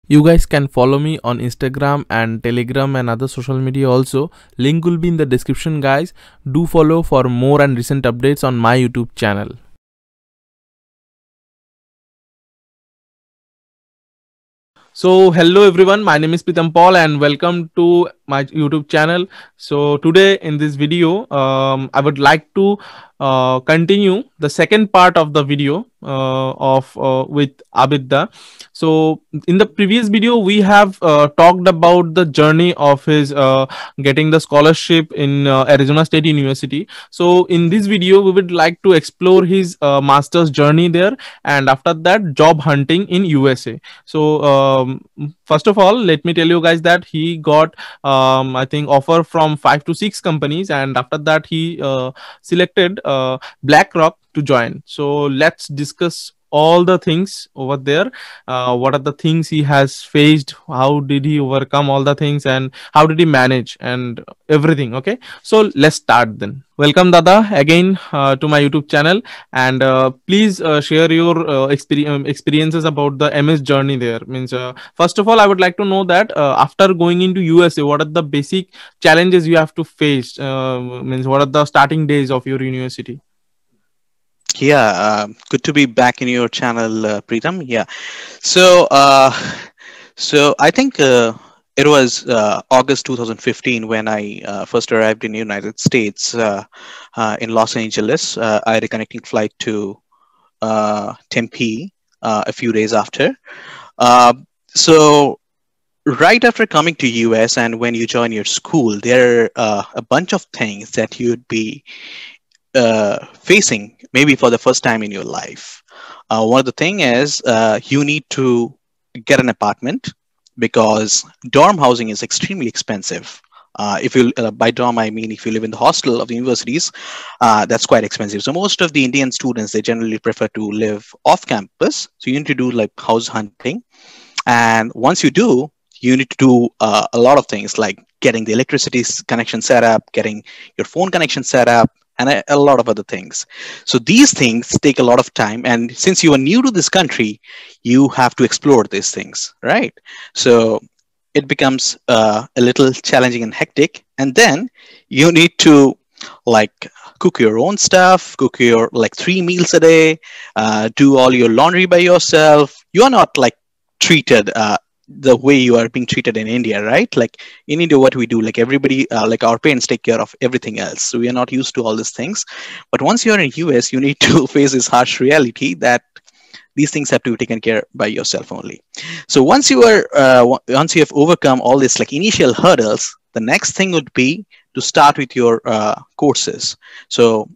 You guys can follow me on Instagram and Telegram and other social media also. Link will be in the description, guys. Do follow for more and recent updates on my YouTube channel. So hello everyone, my name is Pritam Paul and welcome to my YouTube channel. So today in this video, I would like to continue the second part of the video of with Abidda. So in the previous video, we have talked about the journey of his getting the scholarship in Arizona State University. So in this video, we would like to explore his master's journey there, and after that, job hunting in USA. So first of all, let me tell you guys that he got I think offer from 5 to 6 companies, and after that he selected BlackRock to join. So let's discuss all the things over there. What are the things he has faced, how did he overcome all the things, and how did he manage and everything. Okay, so let's start then. Welcome Dada again to my YouTube channel, and please share your experiences about the MS journey there. Means first of all, I would like to know that after going into USA, what are the basic challenges you have to face? Means what are the starting days of your university? Yeah, good to be back in your channel, Preetam. Yeah, so I think it was August 2015 when I first arrived in the United States in Los Angeles. I had a connecting flight to Tempe a few days after. Uh, so right after coming to US and when you join your school, there are a bunch of things that you'd be facing maybe for the first time in your life. One of the thing is you need to get an apartment because dorm housing is extremely expensive. If you by dorm, I mean if you live in the hostel of the universities, that's quite expensive. So most of the Indian students, they generally prefer to live off campus. So you need to do like house hunting, and once you do, you need to do a lot of things like getting the electricity connection set up, getting your phone connection set up, and a lot of other things. So these things take a lot of time. And since you are new to this country, you have to explore these things, right? So it becomes a little challenging and hectic. And then you need to like cook your own stuff, cook your like 3 meals a day, do all your laundry by yourself. You are not like treated the way you are being treated in India, right? Like in India, what we do, like everybody, like our parents take care of everything else. So we are not used to all these things. But once you're in US, you need to face this harsh reality that these things have to be taken care by yourself only. So once you have overcome all this like initial hurdles, the next thing would be to start with your courses. So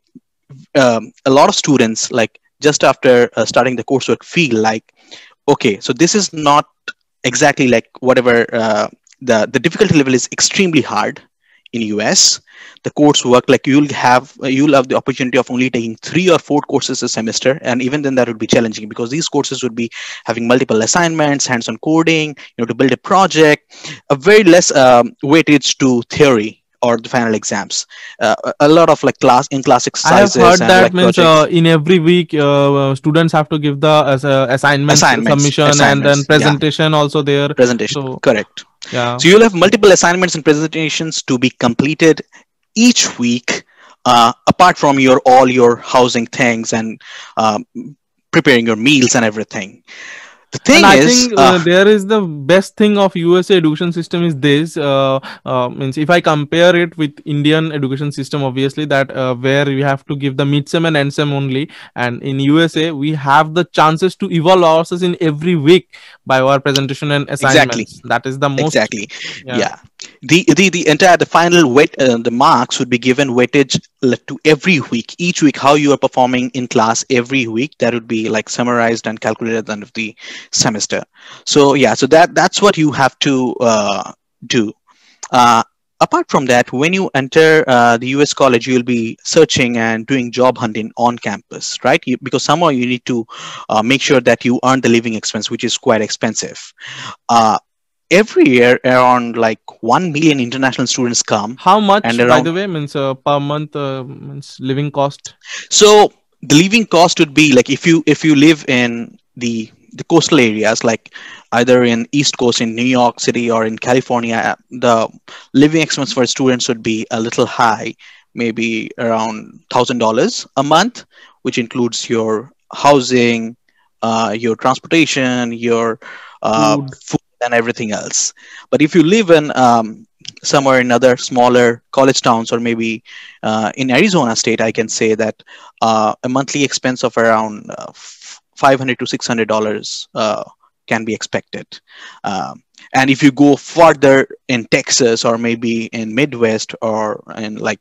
a lot of students, like just after starting the coursework, feel like, okay, so this is not exactly like whatever the difficulty level is extremely hard in US. The coursework, like you'll have the opportunity of only taking 3 or 4 courses a semester, and even then that would be challenging because these courses would be having multiple assignments, hands-on coding, to build a project, a very less weightage to theory or the final exams. A lot of like class I have exercises heard and that like means projects. in every week students have to give the assignments submission and then Assignments, yeah, presentation also there. presentation, So correct. yeah. So you'll have multiple assignments and presentations to be completed each week, apart from your all your housing things and um, preparing your meals and everything. The And thing I is, think there is the best thing of USA education system is this. Means if I compare it with Indian education system, obviously that where we have to give the midsem and endsem only, and in USA we have the chances to evolve ourselves in every week by our presentation and exactly, assignments. That is the most. exactly, Yeah. yeah. The final weight, the marks would be given weightage to every week, each week, how you are performing in class every week. That would be like summarized and calculated at the end of the semester. So yeah, so that's what you have to do. Uh, Apart from that, when you enter the US college, you'll be searching and doing job hunting on campus, right? Because somehow you need to make sure that you earn the living expense, which is quite expensive. Uh, every year, around like 1 million international students come, How and much, by around the way, means per month means living cost? so the living cost would be like if you live in the coastal areas, like either in East Coast in New York City or in California, the living expense for students would be a little high, maybe around $1,000 a month, which includes your housing, your transportation, your Food. food, and everything else. But if you live in somewhere in other smaller college towns, or maybe in Arizona state, I can say that a monthly expense of around $500 to $600 can be expected. And if you go further in Texas, or maybe in Midwest, or in like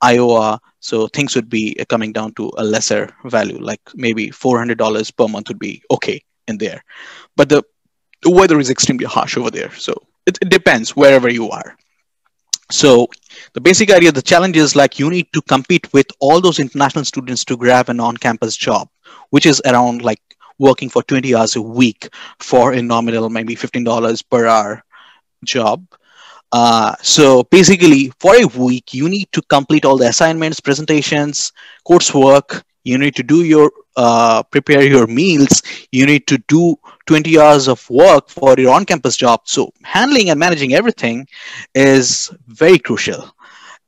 Iowa, so things would be coming down to a lesser value, like maybe $400 per month would be okay in there. But the weather is extremely harsh over there, so it depends wherever you are. So the basic idea, the challenge is like you need to compete with all those international students to grab an on-campus job, which is around like working for 20 hours a week for a nominal maybe $15 per hour job. So basically, for a week, you need to complete all the assignments, presentations, coursework. You need to do your prepare your meals. You need to do 20 hours of work for your on-campus job. So handling and managing everything is very crucial.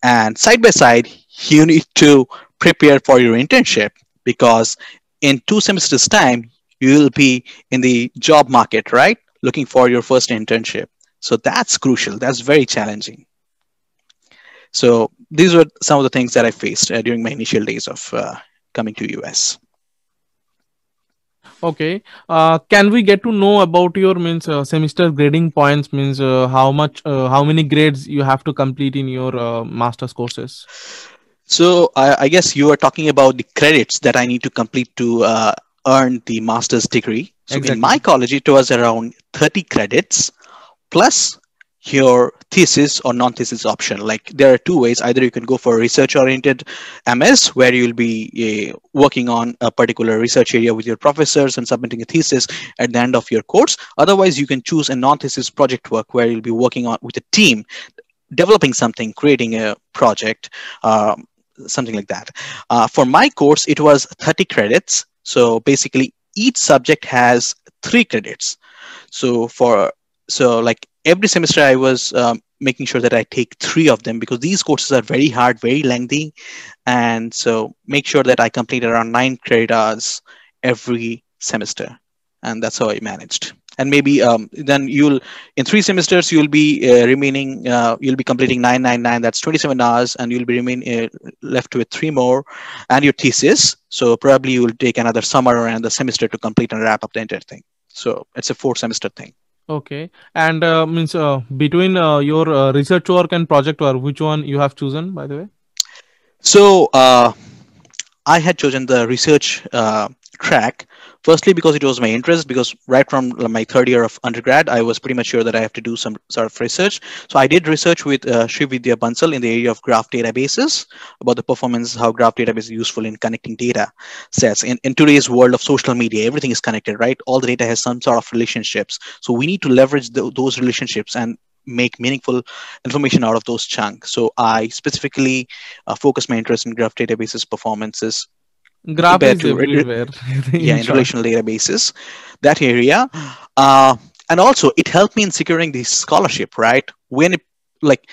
And side by side, you need to prepare for your internship, because in 2 semesters' time, you will be in the job market, right? Looking for your first internship. So that's crucial. That's very challenging. So these were some of the things that I faced during my initial days of coming to US. Okay. Can we get to know about your means semester grading points? Means how many grades you have to complete in your master's courses? So I guess you are talking about the credits that I need to complete to earn the master's degree. So in my Exactly. college, it was around 30 credits plus your thesis or non-thesis option. Like there are two ways: either you can go for a research oriented MS, where you'll be working on a particular research area with your professors and submitting a thesis at the end of your course. Otherwise, you can choose a non-thesis project work, where you'll be working on with a team, developing something, creating a project, something like that. For my course, it was 30 credits. So basically, each subject has 3 credits. So for so like every semester, I was making sure that I take 3 of them, because these courses are very hard, very lengthy, and so make sure that I complete around 9 credit hours every semester, and that's how I managed. And maybe then you'll in 3 semesters you'll be remaining you'll be completing 999, that's 27 hours, and you'll be remain left with 3 more and your thesis. So probably you will take another summer or another semester to complete and wrap up the entire thing. So it's a 4 semester thing. Okay. And means between your research work and project work, which one you have chosen, by the way? So I had chosen the research track, firstly because it was my interest, because right from my third year of undergrad, I was pretty much sure that I have to do some sort of research. So I did research with Sri Vidya Bansal in the area of graph databases, about the performance, how graph database is useful in connecting data sets. In today's world of social media, everything is connected, right? All the data has some sort of relationships. So we need to leverage those relationships and make meaningful information out of those chunks. So I specifically focus my interest in graph databases performances Graph compared is to everywhere, yeah, in in short. relational databases, that area. uh, and also it helped me in securing the scholarship, right? When it, like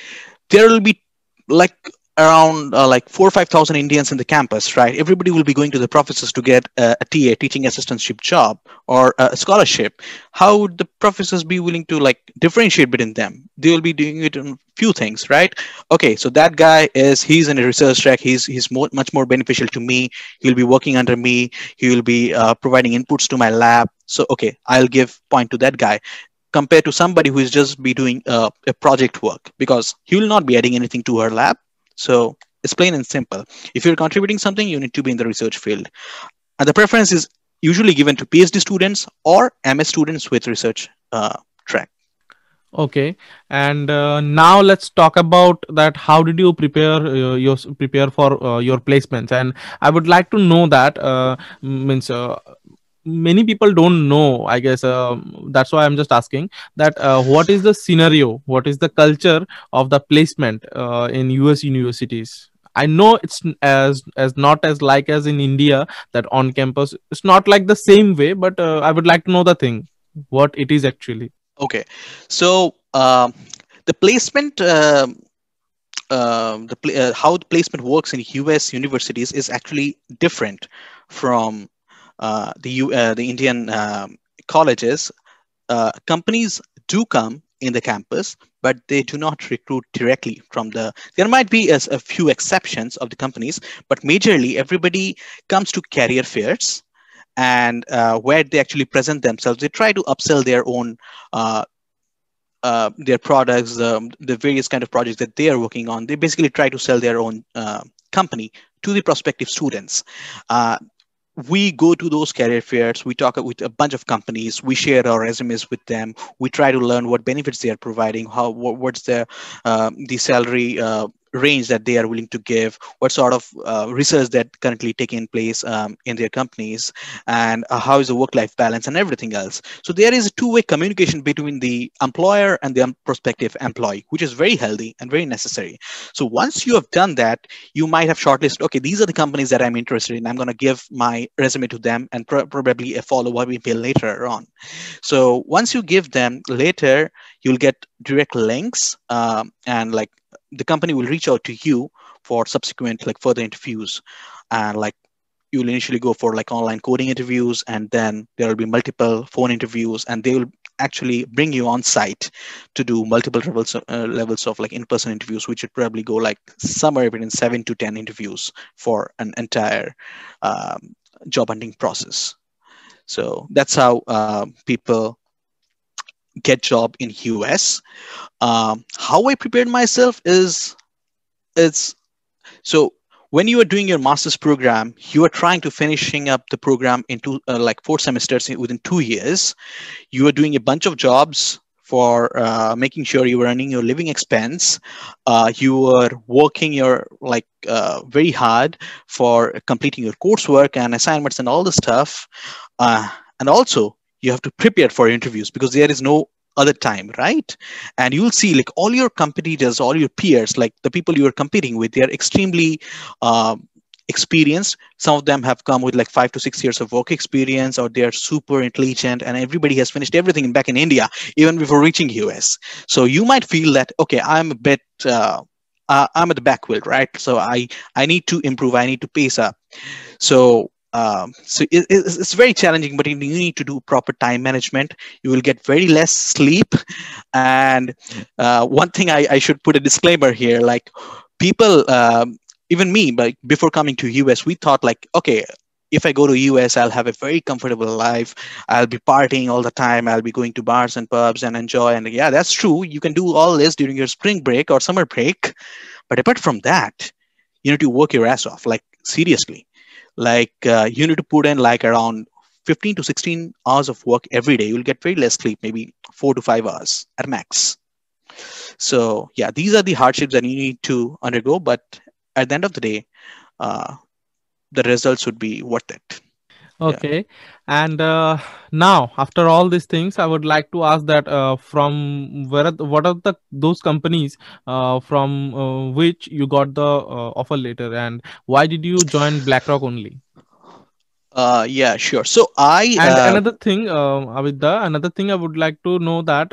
there will be like around like 4 or 5 thousand Indians in the campus, right? Everybody will be going to the professors to get a TA, teaching assistantship job, or a scholarship. How would the professors be willing to like differentiate between them? They will be doing it in few things, right? Okay, so that guy he's in a research track. Much more beneficial to me. He'll be working under me. He will be providing inputs to my lab. So okay, I'll give point to that guy, compared to somebody who is just be doing a project work, because he will not be adding anything to her lab. So it's plain and simple. If you're contributing something, you need to be in the research field. And the preference is usually given to PhD students or MS students with research track. Okay, and now let's talk about that. How did you prepare for your placements? And I would like to know that means many people don't know. I guess that's why I'm just asking that what is the scenario, what is the culture of the placement in US universities? I know it's as not as like as in India, that on campus it's not like the same way, but I would like to know the thing. what it is actually. Okay, so the placement. How the placement works in US universities is actually different from the Indian colleges. Companies do come in the campus, but they do not recruit directly from the. There might be a few exceptions of the companies, but majorly everybody comes to career fairs, and where they actually present themselves. They try to upsell uh, their products, the various kind of projects that they are working on. They basically try to sell their own company to the prospective students. Uh, we go to those career fairs, we talk with a bunch of companies, we share our resumes with them, we try to learn what benefits they are providing, what's the salary range that they are willing to give, what sort of research that currently taking place in their companies, and how is the work life balance and everything else. So there is a two-way communication between the employer and the prospective employee, which is very healthy and very necessary. So once you have done that, you might have shortlisted, okay, these are the companies that I'm interested in. I'm going to give my resume to them and probably a follow-up email later on. So once you give them later, you'll get direct links, and like the company will reach out to you for subsequent like further interviews, and like you'll initially go for like online coding interviews, and then there will be multiple phone interviews, and they will actually bring you on site to do multiple levels of like in-person interviews, which would probably go like somewhere between 7 to 10 interviews for an entire um, job hunting process. So that's how people get job in US. How I prepared myself is it's so when you are doing your master's program, you are trying to finishing up the program into like 4 semesters within 2 years. You are doing a bunch of jobs for making sure you are earning your living expense. You are working your like very hard for completing your coursework and assignments and all the stuff. uh, and also you have to prepare for interviews because there is no other time, right? And you'll see like all your competitors, all your peers, like the people you are competing with, they are extremely um, experienced. Some of them have come with like 5 to 6 years of work experience, or they are super intelligent, and everybody has finished everything back in India even before reaching US. So you might feel that, okay, I'm a bit I'm at the back wheel, right? So I need to improve, I need to pace up. So it's very challenging, but you need to do proper time management. You will get very less sleep. And one thing I should put a disclaimer here, like people, even me, but before coming to US, we thought like, okay, if I go to US, I'll have a very comfortable life. I'll be partying all the time. I'll be going to bars and pubs and enjoy. And yeah, that's true. You can do all this during your spring break or summer break. But apart from that, you need to work your ass off, like seriously. Like you need to put in like around 15 to 16 hours of work every day. You'll get very less sleep, maybe 4 to 5 hours at max. So yeah, these are the hardships that you need to undergo. But at the end of the day, uh, the results would be worth it. Yeah. Okay, and now after all these things, I would like to ask that from what are the those companies from which you got the offer letter, and why did you join BlackRock only? Yeah, sure. So I And another thing, Avidya, another thing I would like to know that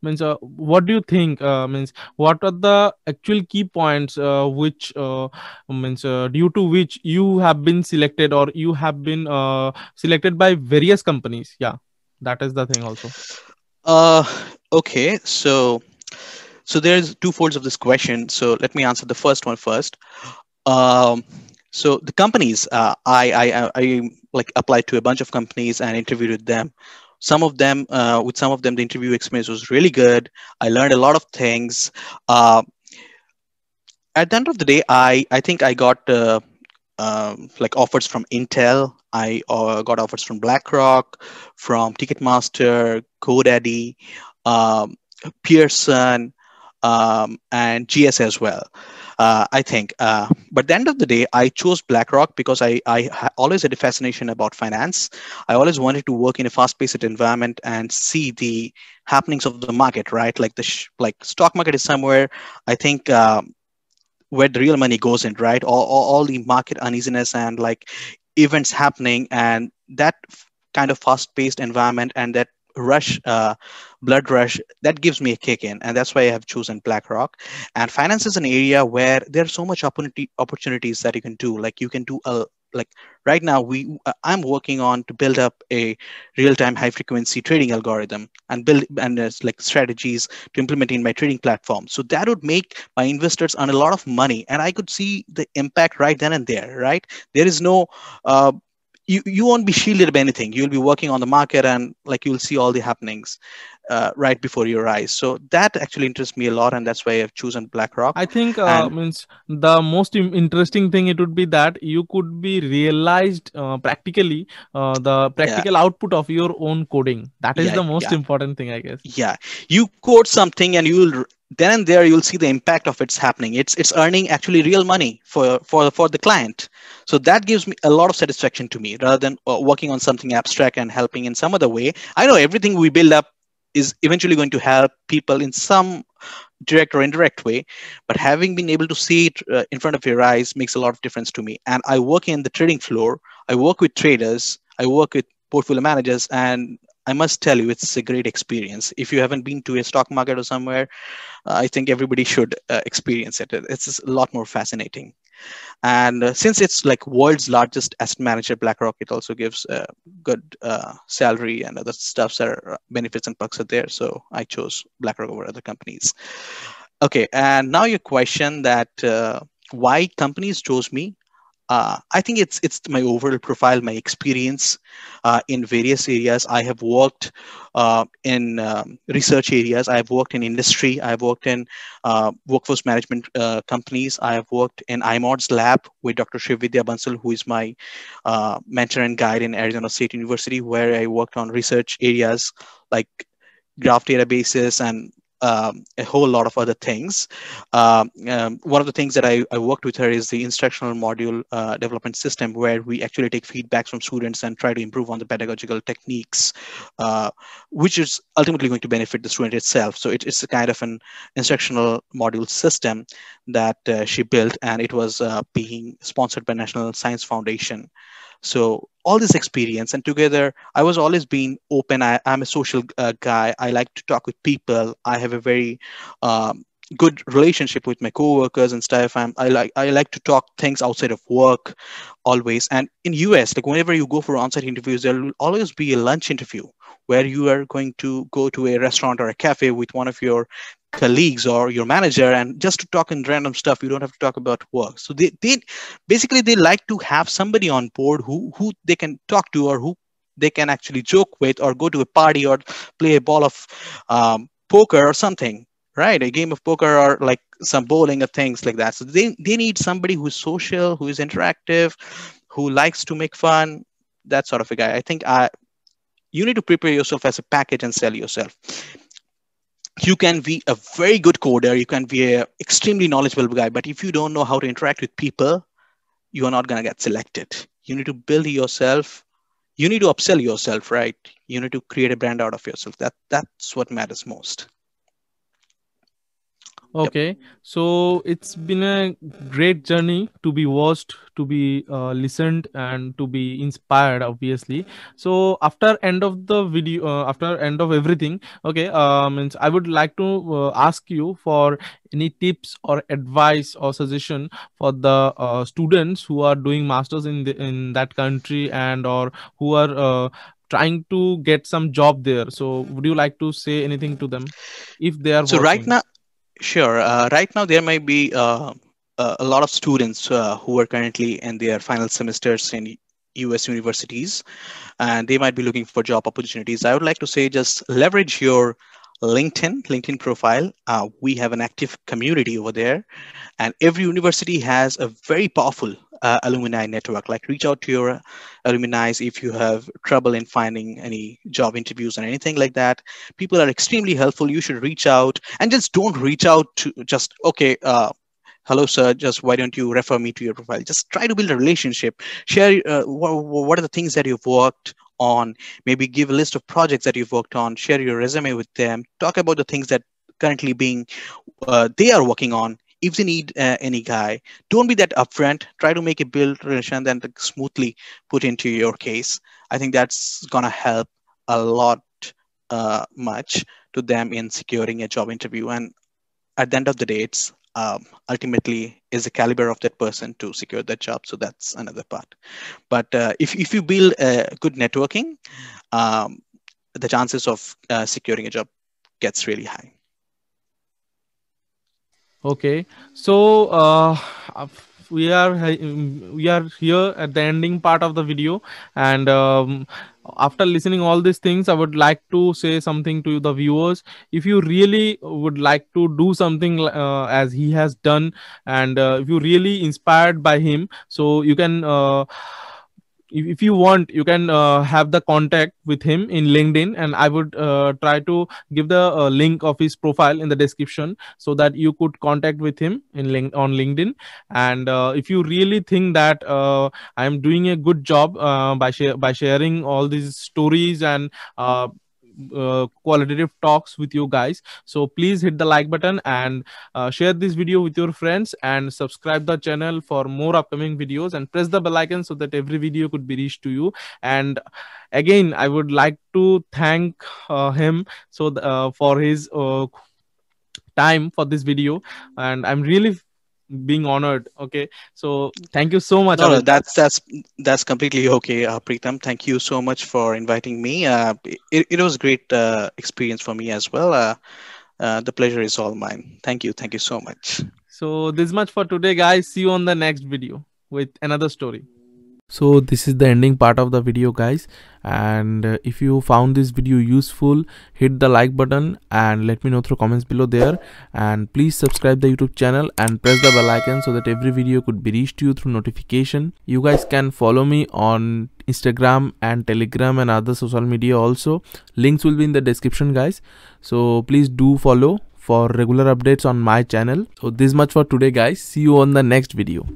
means what do you think means what are the actual key points which means due to which you have been selected or you have been selected by various companies? Yeah, that is the thing also. uh okay, so there's two folds of this question. So let me answer the first one first. Um, so the companies, I like applied to a bunch of companies and interviewed with them. Some of them, the interview experience was really good. I learned a lot of things. Uh, at the end of the day, I think I got like offers from Intel. I got offers from BlackRock, from Ticketmaster, GoDaddy, um, Pearson, and GS as well. I think. But at the end of the day, I chose BlackRock because I always had a fascination about finance. I always wanted to work in a fast-paced environment and see the happenings of the market, right? Like like stock market is somewhere, I think, where the real money goes in, right? All the market uneasiness and like events happening, and that kind of fast-paced environment and that rush, blood rush, that gives me a kick in, and that's why I have chosen BlackRock. And finance is an area where there's so much opportunities that you can do. Like you can do a like right now I'm working on to build up a real-time high frequency trading algorithm and build and like strategies to implement in my trading platform, so that would make my investors earn a lot of money, and I could see the impact right then and there, right? There is no uh, you won't be shielded by anything. You'll be working on the market, and like you'll see all the happenings right before your eyes. So that actually interests me a lot, and that's why I've chosen BlackRock. I think And means the most interesting thing it would be that you could be realized practically the yeah, practical output of your own coding. That is yeah, the most yeah, important thing, I guess. yeah. You code something, and you'll then and there you'll see the impact of it's happening. It's earning actually real money for the client. So that gives me a lot of satisfaction to me, rather than working on something abstract and helping in some other way. I know everything we build up is eventually going to help people in some direct or indirect way, but having been able to see it in front of your eyes makes a lot of difference to me. And I work in the trading floor, I work with traders, I work with portfolio managers, and I must tell you, it's a great experience. If you haven't been to a stock market or somewhere, I think everybody should experience it. It's just a lot more fascinating. And since it's like world's largest asset manager, BlackRock, it also gives good salary and other stuff, that are benefits and perks are there. So I chose BlackRock over other companies. Okay, and now your question that why companies chose me. I think it's my overall profile, my experience in various areas. I have worked in research areas. I have worked in industry. I have worked in workforce management companies. I have worked in iMod's lab with Dr. Shivvidya Bansal, who is my mentor and guide in Arizona State University, where I worked on research areas like graph databases and a whole lot of other things. One of the things that I worked with her is the instructional module development system, where we actually take feedbacks from students and try to improve on the pedagogical techniques, uh, which is ultimately going to benefit the student itself. So it's a kind of an instructional module system that she built, and it was being sponsored by National Science Foundation. So all this experience, and together I was always being open. I'm a social guy. I like to talk with people. I have a very good relationship with my coworkers and stuff. I like to talk things outside of work always. And in US, like whenever you go for on-site interviews, there will always be a lunch interview where you are going to go to a restaurant or a cafe with one of your colleagues or your manager, and just to talk in random stuff. You don't have to talk about work. So they basically they like to have somebody on board who they can talk to, or who they can actually joke with, or go to a party, or play a ball of poker or something, right? A game of poker, or like some bowling or things like that. So they need somebody who's social, who is interactive, who likes to make fun, that sort of a guy. I think you need to prepare yourself as a package and sell yourself. You can be a very good coder, you can be a extremely knowledgeable guy, but if you don't know how to interact with people, you are not going to get selected. You need to build yourself, you need to upsell yourself, right? You need to create a brand out of yourself. That's what matters most. Yep. Okay, so it's been a great journey to be watched, to be listened, and to be inspired. Obviously, so after end of the video, after end of everything, okay, means I would like to ask you for any tips or advice or suggestion for the students who are doing masters in that country, and or who are trying to get some job there. So, would you like to say anything to them if they are So right working? now, sure. Right now, there might be a lot of students who are currently in their final semesters in US universities, and they might be looking for job opportunities. I would like to say just leverage your LinkedIn profile. We have an active community over there, and every university has a very powerful alumni network. Like reach out to your alumni if you have trouble in finding any job interviews or anything like that. People are extremely helpful. You should reach out, and just don't reach out to just okay. Hello sir, just why don't you refer me to your profile? Just try to build a relationship. Share what are the things that you've worked on. Maybe give a list of projects that you've worked on. Share your resume with them. Talk about the things that currently being they are working on. If they need any guy, don't be that upfront. Try to make a build relation, then smoothly put into your case. I think that's gonna help a lot much to them in securing a job interview. And at the end of the day, it's ultimately is the caliber of that person to secure that job. So that's another part. But if you build a good networking, um, the chances of securing a job gets really high. Okay, so we are here at the ending part of the video, and after listening all these things, I would like to say something to the viewers. If you really would like to do something as he has done, and if you really inspired by him, so you can. If you want, you can have the contact with him in LinkedIn, and I would try to give the link of his profile in the description, so that you could contact with him on LinkedIn. And if you really think that I am doing a good job by sharing all these stories and qualitative talks with you guys, so please hit the like button and share this video with your friends, and subscribe the channel for more upcoming videos, and press the bell icon so that every video could be reached to you. And again, I would like to thank him for his time for this video, and I'm really being honored. Okay, so thank you so much, No, no, Avid. that's completely okay, Preetham. Thank you so much for inviting me. It was a great experience for me as well. The pleasure is all mine. Thank you so much. So this much for today, guys. See you on the next video with another story. So this is the ending part of the video, guys, and if you found this video useful, hit the like button and let me know through comments below there, and please subscribe the YouTube channel and press the bell icon so that every video could be reached to you through notification. You guys can follow me on Instagram and Telegram and other social media also. Links will be in the description, guys, so please do follow for regular updates on my channel. So this much for today, guys. See you on the next video.